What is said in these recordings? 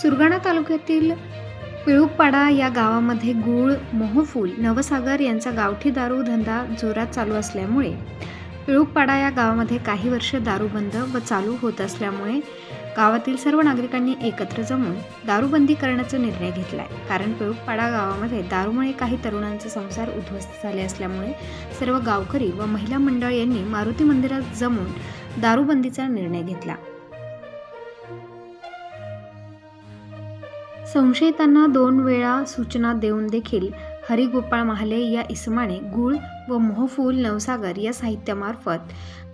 सुरगाणा तालुक्यातील पिळूकपाडा या गावामध्ये गूळ, मोहफूल, नवसागर यांचा गावठी दारू धंदा जोरात चालू असल्यामुळे पिळूकपाडा या गावामध्ये काही वर्ष दारू बंद व चालू होत असल्यामुळे गावातील सर्व नागरिकांनी एकत्र जमून दारूबंदी करण्याचा निर्णय घेतलाय। कारण पिळूकपाडा गावामध्ये दारूमुळे काही तरुणांचे संसार उद्ध्वस्त झाले असल्यामुळे सर्व गावकरी व महिला मंडळ यांनी मारुती मंदिरात जमून दारूबंदीचा निर्णय घेतला। संशयितांना 2 वेळा सूचना देऊन देखील हरिगोपाळ महाले या इसमाने गूळ व मोहफूल, नवसागर या साहित्यामार्फत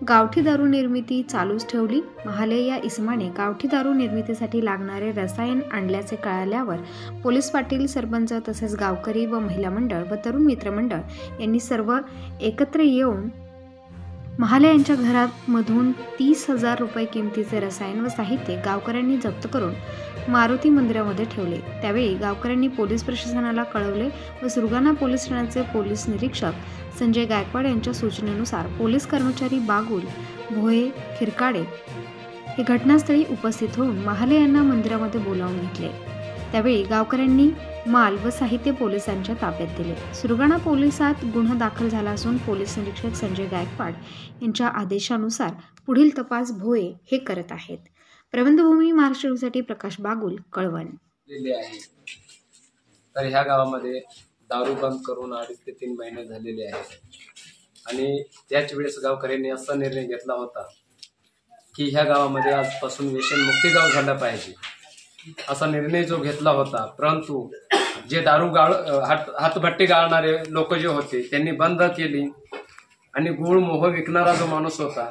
गावठी दारू निर्मिती चालूच ठेवली। महाले या इसमाने गावठी दारू निर्मितीसाठी लागणारे रसायन आणल्याचे कळाल्यावर पोलीस पाटील, सरपंच तसेच गावकरी व महिला मंडळ व तरुण मित्र मंडळ यांनी सर्व एकत्र येऊन महाले यांच्या घरामधून 30,000 रुपये किमतीचे रसायन व साहित्य गावकऱ्यांनी जप्त करून मारुती मंदिरामध्ये ठेवले। त्यावेळी गावकऱ्यांनी पोलीस प्रशासनाला कळवले व सुरगाणा पोलीस ठाण्याचे पोलीस निरीक्षक संजय गायकवाड यांच्या सूचनेनुसार पोलीस कर्मचारी बागुल, भोये, खिरकाडे हे घटनास्थळी उपस्थित होऊन महाले यांना मंदिरामध्ये बोलावून घेतले। त्यावेळी गावकऱ्यांनी माल व साहित्य पोलिसांच्या ताब्यात दिले। सुरगाणा पोलिसात गुन्हा दाखल झाला असून पोलीस निरीक्षक संजय गायकवाड यांच्या आदेशानुसार पुढील तपास भोये हे करत आहेत। प्रबंधभूमी महाराष्ट्रासाठी प्रकाश बागुल, कळवण। तर ह्या गावामध्ये दारू बंद करून 2.5 ते 3 महिने झालेले आहेत आणि त्याच वेळेस गावकऱ्यांनी असा निर्णय घेतला होता की ह्या गावामध्ये आजपासून व्यसनमुक्ती गाव झाला पाहिजे असा निर्णय जो घेतला होता। परंतु जे दारू हातभट्टी गाळणारे लोक जे होते त्यांनी बंद केली आणि गूळ मोह विकणारा जो माणूस होता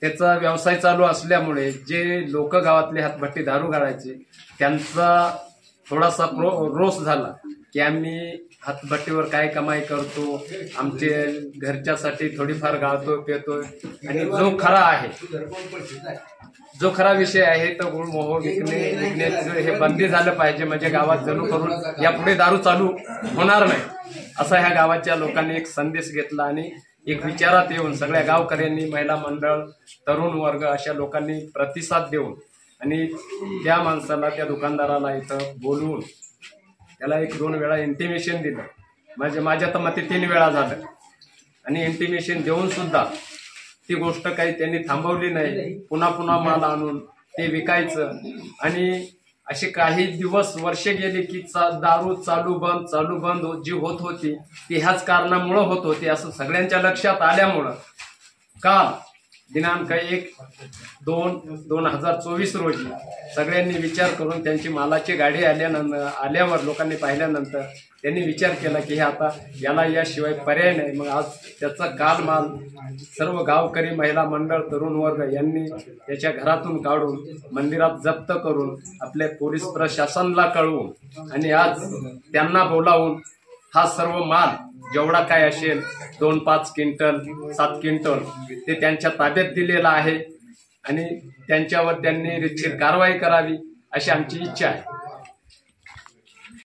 त्याचा व्यवसाय चालू असल्यामुळे जे लोक गावातले हातभट्टी दारू गाळायचे त्यांचा थोडासा रोष झाला की आम्ही हातभट्टीवर काय कमाई करतो, आमचे घरच्यासाठी थोडीफार गाळतो पितोय आणि जो खरा विषय आहे तो गूळ मोह विकण्याचं हे बंदी झालं पाहिजे, म्हणजे गावात जणू करून यापुढे दारू चालू होणार नाही असा ह्या गावाच्या लोकांनी एक संदेश घेतला आणि एक विचारात येऊन सगळ्या गावकऱ्यांनी, महिला मंडळ, तरुण वर्ग अशा लोकांनी प्रतिसाद देऊन आणि त्या माणसाला, त्या दुकानदाराला इथं बोलवून त्याला 1-2 वेळा इंटिमेशन दिलं। म्हणजे माझ्या तर मते 3 वेळा झालं आणि इंटिमेशन देऊन सुद्धा ती गोष्ट काही त्यांनी थांबवली नाही। पुन्हा माल आणून ते विकायचं आणि असे काही दिवस, वर्षे गेले की दारू चालू बंद जी होत होती ती ह्याच कारणामुळे होत होती असं सगळ्यांच्या लक्षात आल्यामुळं काल दिनांक 1/2/2024 रोजी सगळ्यांनी विचार करून त्यांची मालाची गाडी आल्यावर लोकांनी पाहिल्यानंतर त्यांनी विचार केला की हे आता याला याशिवाय पर्याय नाही। मग आज त्याचा काल माल सर्व गावकरी, महिला मंडळ, तरुण वर्ग यांनी त्याच्या घरातून काढून मंदिरात जप्त करून आपल्या पोलीस प्रशासनाला कळवून आणि आज त्यांना बोलावून हा सर्व माल जेवढा काय असेल 2-5 क्विंटल 7 क्विंटल ते त्यांच्या ताब्यात दिलेला आहे आणि त्यांच्यावर त्यांनी रीतशीर कारवाई करावी अशी आमची इच्छा आहे।